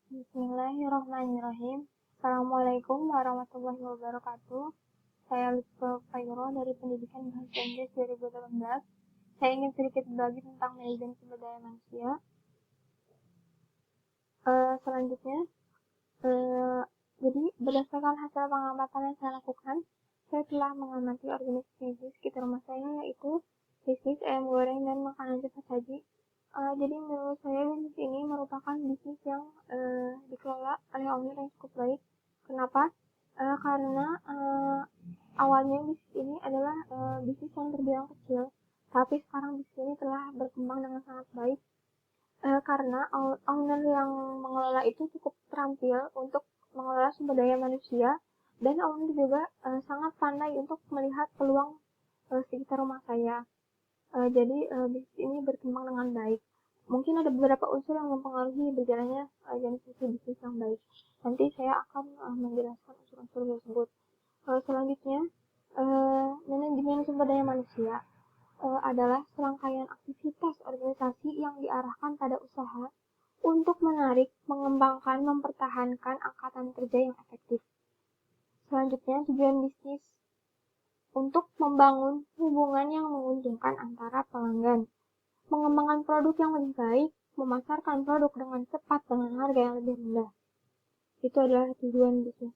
Bismillahirrahmanirrahim. Assalamualaikum warahmatullahi wabarakatuh. Saya Lutfi Fairo dari Pendidikan Bahasa Inggris 2018. Saya ingin sedikit berbagi tentang manajemen sumber daya manusia. Selanjutnya, jadi berdasarkan hasil pengamatan yang saya lakukan, saya telah mengamati organisasi di sekitar rumah saya, yaitu bisnis ayam goreng dan makanan cepat saji. Jadi menurut saya bisnis ini merupakan bisnis yang dikelola oleh owner yang cukup baik. Kenapa? Karena awalnya bisnis ini adalah bisnis yang terbilang kecil, tapi sekarang bisnis ini telah berkembang dengan sangat baik. Karena owner yang mengelola itu cukup terampil untuk mengelola sumber daya manusia, dan owner juga sangat pandai untuk melihat peluang sekitar rumah saya. Jadi bisnis ini berkembang dengan baik. Mungkin ada beberapa unsur yang mempengaruhi berjalannya bisnis yang baik. Nanti saya akan menjelaskan unsur-unsur tersebut. Selanjutnya, manajemen sumber daya manusia adalah serangkaian aktivitas organisasi yang diarahkan pada usaha untuk menarik, mengembangkan, mempertahankan angkatan kerja yang efektif. Selanjutnya, tujuan bisnis untuk membangun hubungan yang menguntungkan antara pelanggan, mengembangkan produk yang lebih baik, memasarkan produk dengan cepat dengan harga yang lebih rendah. Itu adalah tujuan bisnis.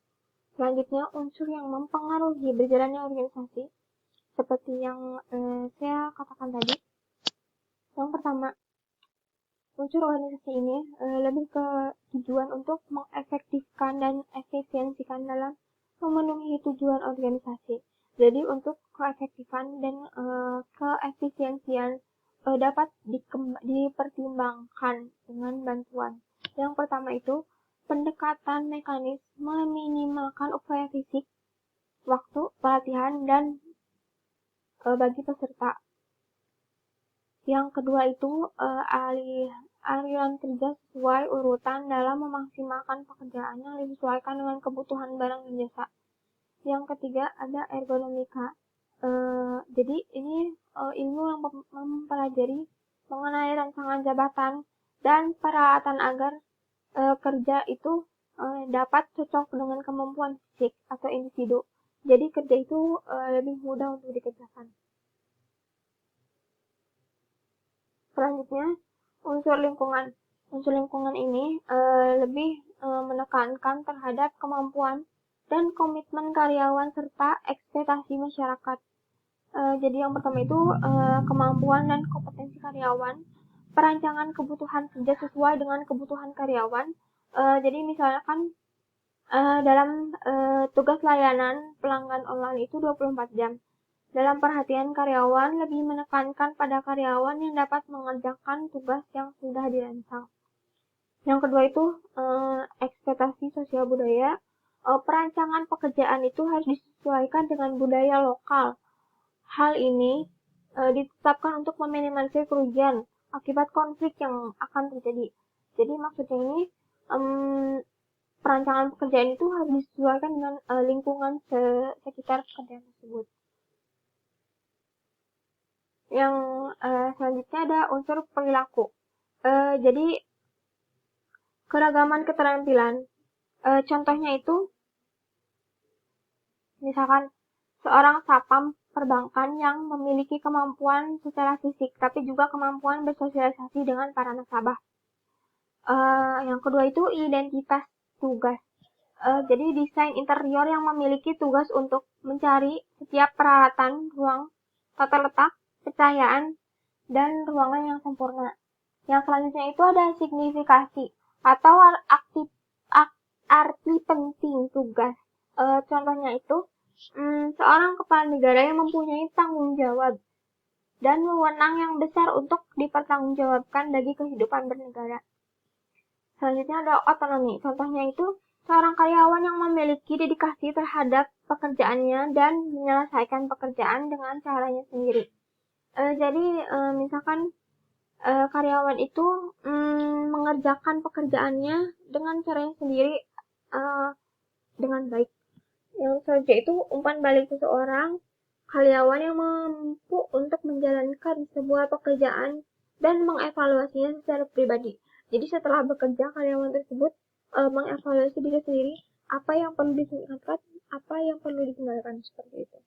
Selanjutnya, unsur yang mempengaruhi berjalannya organisasi, seperti yang saya katakan tadi. Yang pertama, unsur organisasi ini lebih ke tujuan untuk mengefektifkan dan efisiensikan dalam memenuhi tujuan organisasi. Jadi untuk keefektifan dan keefisiensian dapat dipertimbangkan dengan bantuan. Yang pertama itu pendekatan mekanis meminimalkan upaya fisik, waktu, pelatihan, dan bagi peserta. Yang kedua itu aliran kerja sesuai urutan dalam memaksimalkan pekerjaan yang disesuaikan dengan kebutuhan barang dan jasa. Yang ketiga ada ergonomika. Jadi ini ilmu yang mempelajari mengenai rancangan jabatan dan peralatan agar kerja itu dapat cocok dengan kemampuan fisik atau individu. Jadi kerja itu lebih mudah untuk dikerjakan. Selanjutnya, unsur lingkungan. Unsur lingkungan ini lebih menekankan terhadap kemampuan dan komitmen karyawan serta ekspektasi masyarakat. Jadi yang pertama itu kemampuan dan kompetensi karyawan, perancangan kebutuhan kerja sesuai dengan kebutuhan karyawan. Jadi misalkan dalam tugas layanan pelanggan online itu 24 jam. Dalam perhatian karyawan lebih menekankan pada karyawan yang dapat mengerjakan tugas yang sudah dirancang. Yang kedua itu ekspektasi sosial budaya. Perancangan pekerjaan itu harus disesuaikan dengan budaya lokal. Hal ini ditetapkan untuk meminimalisir kerugian akibat konflik yang akan terjadi. Jadi maksudnya ini perancangan pekerjaan itu harus disesuaikan dengan lingkungan sekitar pekerjaan tersebut. Yang selanjutnya ada unsur perilaku. Jadi keragaman keterampilan. Contohnya itu misalkan seorang satpam perbankan yang memiliki kemampuan secara fisik tapi juga kemampuan bersosialisasi dengan para nasabah. Yang kedua itu identitas tugas. Jadi desain interior yang memiliki tugas untuk mencari setiap peralatan ruang, tata letak, pencahayaan, dan ruangan yang sempurna. Yang selanjutnya itu ada signifikasi atau arti penting tugas. Contohnya itu seorang kepala negara yang mempunyai tanggung jawab dan wewenang yang besar untuk dipertanggungjawabkan bagi kehidupan bernegara. Selanjutnya ada otonomi. Contohnya itu seorang karyawan yang memiliki dedikasi terhadap pekerjaannya dan menyelesaikan pekerjaan dengan caranya sendiri. Jadi misalkan karyawan itu mengerjakan pekerjaannya dengan caranya sendiri dengan baik. Yang selanjutnya itu umpan balik seseorang karyawan yang mampu untuk menjalankan sebuah pekerjaan dan mengevaluasinya secara pribadi. Jadi setelah bekerja karyawan tersebut mengevaluasi diri sendiri, apa yang perlu ditingkatkan, apa yang perlu ditinggalkan, seperti itu.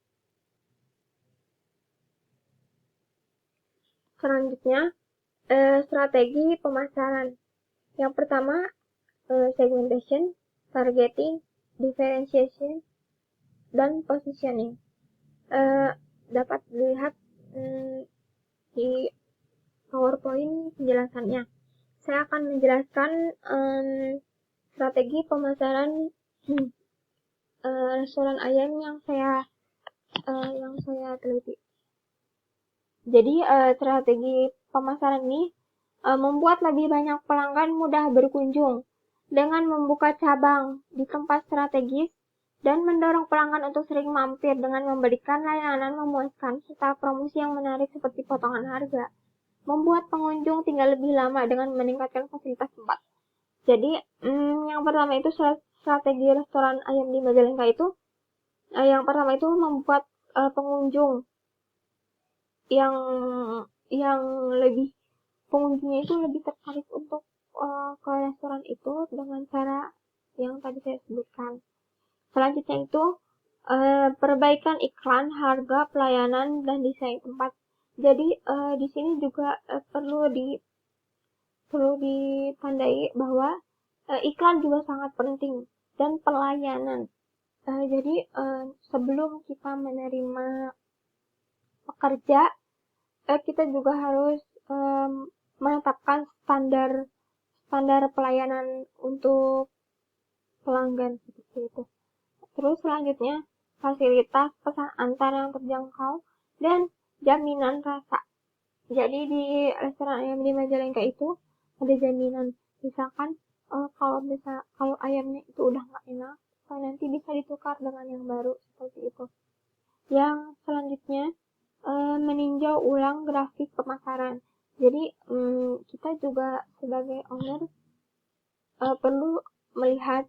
Selanjutnya, strategi pemasaran. Yang pertama, segmentation, targeting, differentiation, dan positioning. Dapat dilihat di PowerPoint penjelasannya. Saya akan menjelaskan strategi pemasaran restoran ayam yang saya teliti. Jadi strategi pemasaran ini membuat lebih banyak pelanggan mudah berkunjung dengan membuka cabang di tempat strategis dan mendorong pelanggan untuk sering mampir dengan memberikan layanan memuaskan serta promosi yang menarik seperti potongan harga. Membuat pengunjung tinggal lebih lama dengan meningkatkan fasilitas tempat. Jadi yang pertama itu strategi restoran ayam di Majalengka itu, yang pertama itu membuat pengunjung yang pengunjungnya itu lebih tertarik untuk ke restoran itu dengan cara yang tadi saya sebutkan. Selanjutnya itu perbaikan iklan, harga, pelayanan, dan desain tempat. Jadi di sini juga perlu ditandai bahwa iklan juga sangat penting dan pelayanan. Jadi sebelum kita menerima pekerja, kita juga harus menetapkan standar pelayanan untuk pelanggan seperti itu. Terus selanjutnya, fasilitas pesan antar yang terjangkau dan jaminan rasa. Jadi di restoran ayam di Majalengka itu ada jaminan, misalkan kalau ayamnya itu udah nggak enak, nanti bisa ditukar dengan yang baru, seperti itu. Yang selanjutnya, meninjau ulang grafik pemasaran. Jadi kita juga sebagai owner perlu melihat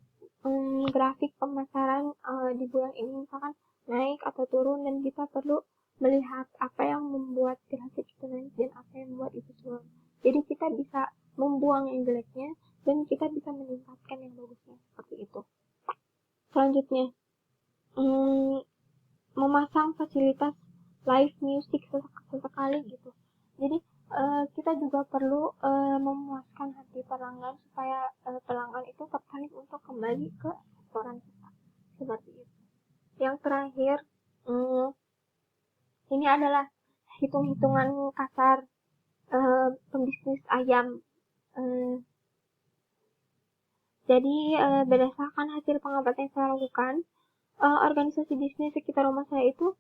grafik pemasaran di bulan ini misalkan naik atau turun, dan kita perlu melihat apa yang membuat grafik itu naik dan apa yang membuat itu turun. Jadi kita bisa membuang yang jeleknya dan kita bisa meningkatkan yang bagusnya, seperti itu. Selanjutnya, memasang fasilitas live music sesekali gitu. Jadi kita juga perlu memuaskan hati pelanggan supaya pelanggan itu tertarik untuk kembali ke restoran kita, seperti itu. Yang terakhir, ini adalah hitung-hitungan kasar pembisnis ayam. Jadi berdasarkan hasil pengamatan yang saya lakukan, organisasi bisnis sekitar rumah saya itu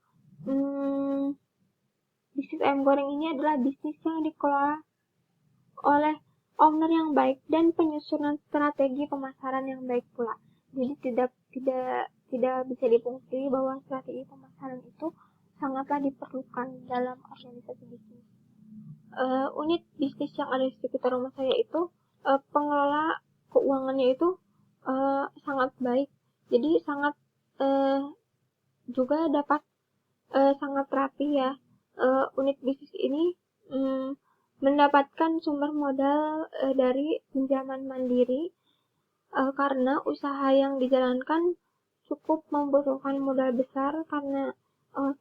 bisnis ayam goreng ini adalah bisnis yang dikelola oleh owner yang baik dan penyusunan strategi pemasaran yang baik pula. Jadi tidak bisa dipungkiri bahwa strategi pemasaran itu sangatlah diperlukan dalam organisasi bisnis. Unit bisnis yang ada di sekitar rumah saya itu pengelola keuangannya itu sangat baik. Jadi sangat juga dapat sangat rapi ya. Unit bisnis ini mendapatkan sumber modal dari pinjaman mandiri karena usaha yang dijalankan cukup membutuhkan modal besar karena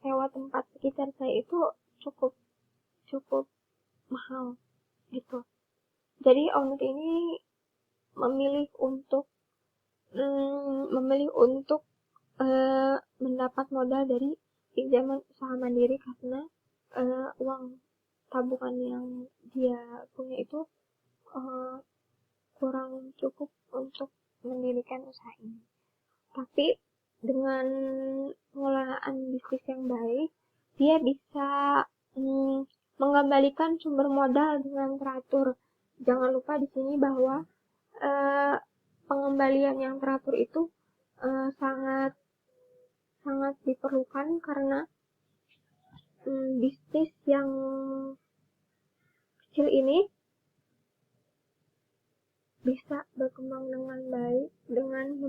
sewa tempat sekitar saya itu cukup mahal gitu. Jadi owner ini memilih untuk mendapat modal dari pinjaman usaha mandiri karena uang tabungan yang dia punya itu kurang cukup untuk mendirikan usaha ini. Tapi dengan pengelolaan bisnis yang baik, dia bisa mengembalikan sumber modal dengan teratur. Jangan lupa di sini bahwa pengembalian yang teratur itu sangat diperlukan karena bisnis yang kecil ini bisa berkembang dengan baik dengan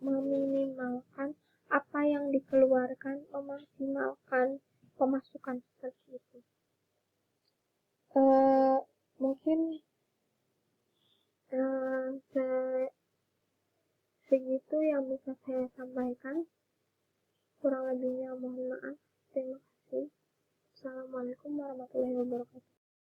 meminimalkan apa yang dikeluarkan, memaksimalkan pemasukan, seperti itu. Mungkin Begitu yang bisa saya sampaikan. Kurang lebihnya mohon maaf. Terima kasih. Assalamualaikum warahmatullahi wabarakatuh.